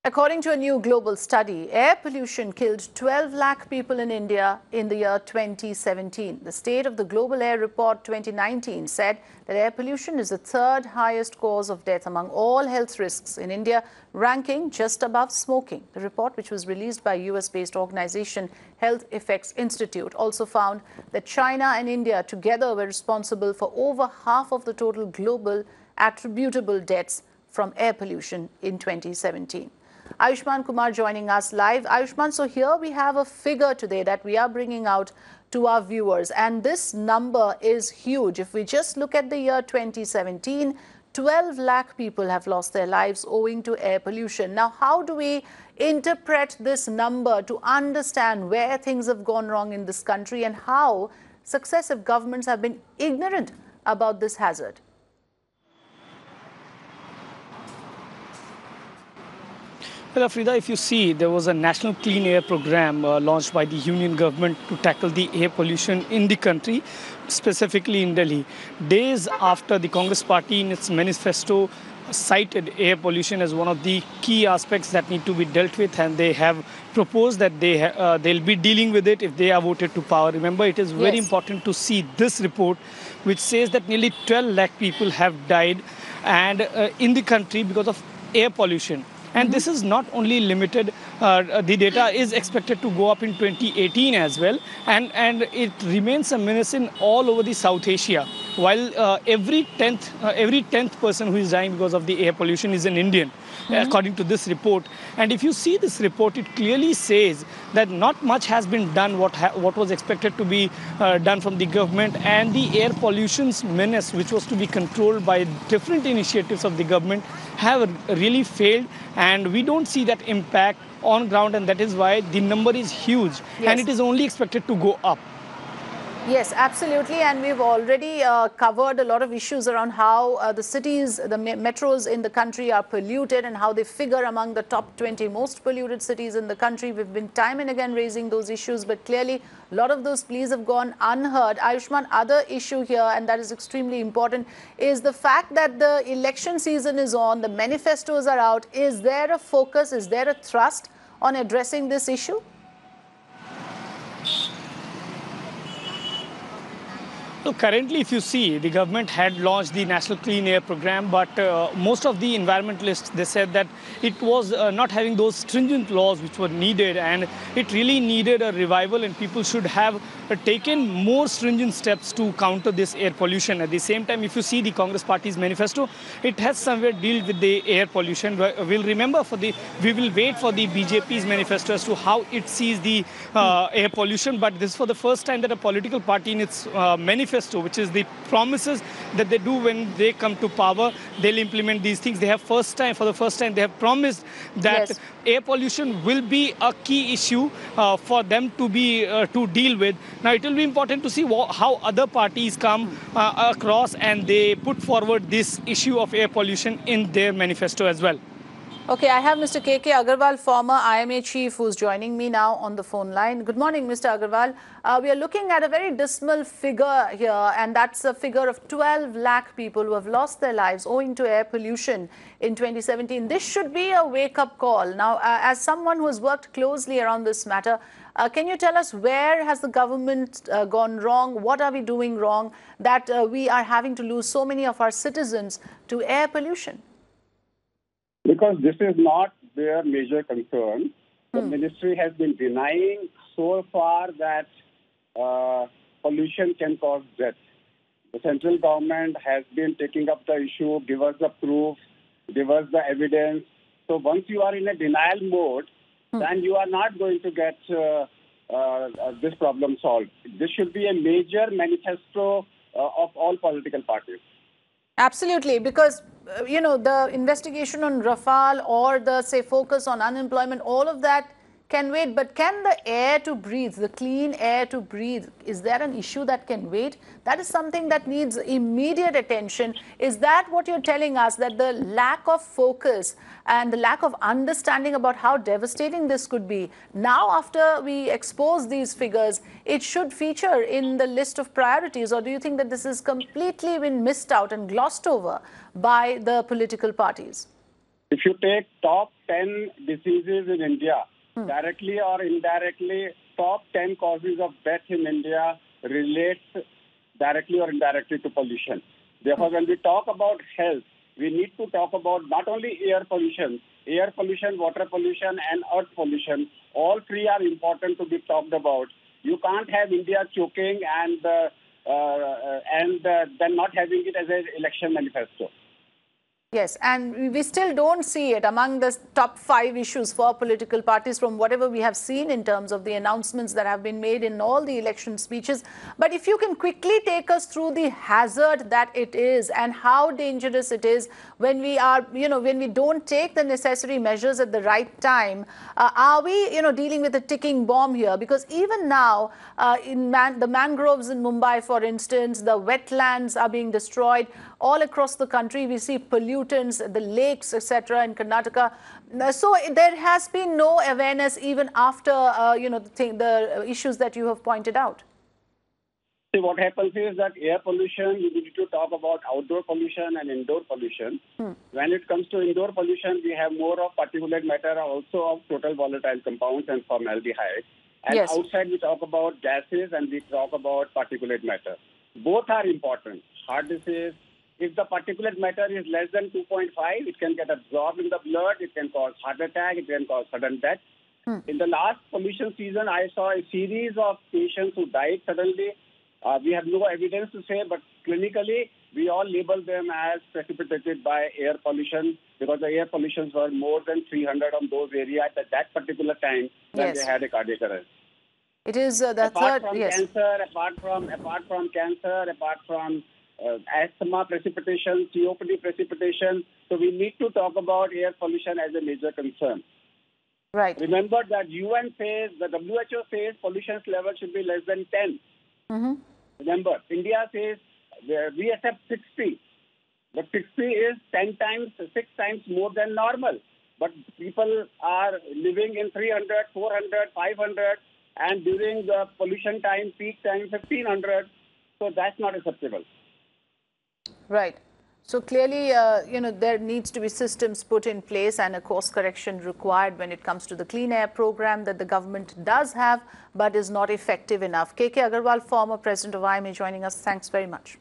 According to a new global study, air pollution killed 12 lakh people in India in the year 2017. The State of the Global Air Report 2019 said that air pollution is the third highest cause of death among all health risks in India, ranking just above smoking. The report, which was released by US-based organization Health Effects Institute, also found that China and India together were responsible for over half of the total global attributable deaths from air pollution in 2017. Ayushman Kumar joining us live. Ayushman, so here we have a figure today that we are bringing out to our viewers, and this number is huge. If we just look at the year 2017, 12 lakh people have lost their lives owing to air pollution. Now, how do we interpret this number to understand where things have gone wrong in this country and how successive governments have been ignorant about this hazard? Well, Afrida, if you see, there was a national clean air program launched by the union government to tackle the air pollution in the country, specifically in Delhi. Days after the Congress party in its manifesto cited air pollution as one of the key aspects that need to be dealt with, and they have proposed that they'll be dealing with it if they are voted to power. Remember, it is very important to see this report, which says that nearly 12 lakh people have died and in the country because of air pollution. And this is not only limited, the data is expected to go up in 2018 as well. And it remains a menace in all over the South Asia. While every 10th person who is dying because of the air pollution is an Indian, according to this report. And if you see this report, it clearly says that not much has been done what was expected to be done from the government, and the air pollution's menace, which was to be controlled by different initiatives of the government, have really failed, and we don't see that impact on ground, and that is why the number is huge, and it is only expected to go up. Yes, absolutely. And we've already covered a lot of issues around how the cities, the metros in the country are polluted and how they figure among the top 20 most polluted cities in the country. We've been time and again raising those issues, but clearly a lot of those pleas have gone unheard. Ayushman, other issue here, and that is extremely important, is the fact that the election season is on, the manifestos are out. Is there a focus, is there a thrust on addressing this issue? So currently, if you see, the government had launched the National Clean Air Program, but most of the environmentalists, they said that it was not having those stringent laws which were needed, and it really needed a revival, and people should have taken more stringent steps to counter this air pollution. At the same time, if you see the Congress party's manifesto, it has somewhere dealt with the air pollution. We'll remember we will wait for the BJP's manifesto as to how it sees the air pollution, but this is for the first time that a political party in its manifesto, which is the promises that they do when they come to power, they'll implement these things. They have for the first time, they have promised that air pollution will be a key issue for them to deal with. Now, it will be important to see how other parties come across and they put forward this issue of air pollution in their manifesto as well. Okay, I have Mr. K.K. Agarwal, former IMA chief, who's joining me now on the phone line. Good morning, Mr. Agarwal. We are looking at a very dismal figure here, and that's a figure of 12 lakh people who have lost their lives owing to air pollution in 2017. This should be a wake-up call. Now, as someone who has worked closely around this matter, can you tell us where has the government gone wrong? What are we doing wrong that we are having to lose so many of our citizens to air pollution? Because this is not their major concern. The ministry has been denying so far that pollution can cause death. The central government has been taking up the issue, give us the proof, give us the evidence. So once you are in a denial mode, then you are not going to get this problem solved. This should be a major manifesto of all political parties. Absolutely, because, you know, the investigation on Rafale or the, say, focus on unemployment, all of that can wait. But can the air to breathe, the clean air to breathe, is there an issue that can wait? That is something that needs immediate attention. Is that what you're telling us, that the lack of focus and the lack of understanding about how devastating this could be, now after we expose these figures, it should feature in the list of priorities? Or do you think that this has completely been missed out and glossed over by the political parties? If you take top 10 diseases in India, directly or indirectly, top 10 causes of death in India relates directly or indirectly to pollution. Therefore, when we talk about health, we need to talk about not only air pollution, water pollution, and earth pollution. All three are important to be talked about. You can't have India choking and then not having it as an election manifesto. Yes, and we still don't see it among the top 5 issues for political parties from whatever we have seen in terms of the announcements that have been made in all the election speeches. But if you can quickly take us through the hazard that it is and how dangerous it is when we are, when we don't take the necessary measures at the right time, are we, dealing with a ticking bomb here? Because even now, the mangroves in Mumbai, for instance, the wetlands are being destroyed. All across the country, we see pollutants, the lakes, etc. in Karnataka. So there has been no awareness even after, the issues that you have pointed out. See, what happens is that air pollution, you need to talk about outdoor pollution and indoor pollution. When it comes to indoor pollution, we have more of particulate matter, also of total volatile compounds and formaldehyde. And yes. Outside, we talk about gases and we talk about particulate matter. Both are important. Heart disease. If the particulate matter is less than 2.5, it can get absorbed in the blood, it can cause heart attack, it can cause sudden death. In the last pollution season, I saw a series of patients who died suddenly. We have no evidence to say, but clinically, we all label them as precipitated by air pollution because the air pollutions were more than 300 on those areas at that particular time when they had a cardiac arrest. It is the apart third, from yes. cancer, apart from cancer, apart from asthma precipitation, COPD precipitation. So we need to talk about air pollution as a major concern. Right. Remember that UN says, the WHO says pollution level should be less than 10. Remember, India says we accept 60. But 60 is 6 times more than normal. But people are living in 300, 400, 500, and during the pollution time, peak time, 1500. So that's not acceptable. Right. So clearly, there needs to be systems put in place and a course correction required when it comes to the clean air program that the government does have, but is not effective enough. KK Agarwal, former president of IMA, joining us. Thanks very much.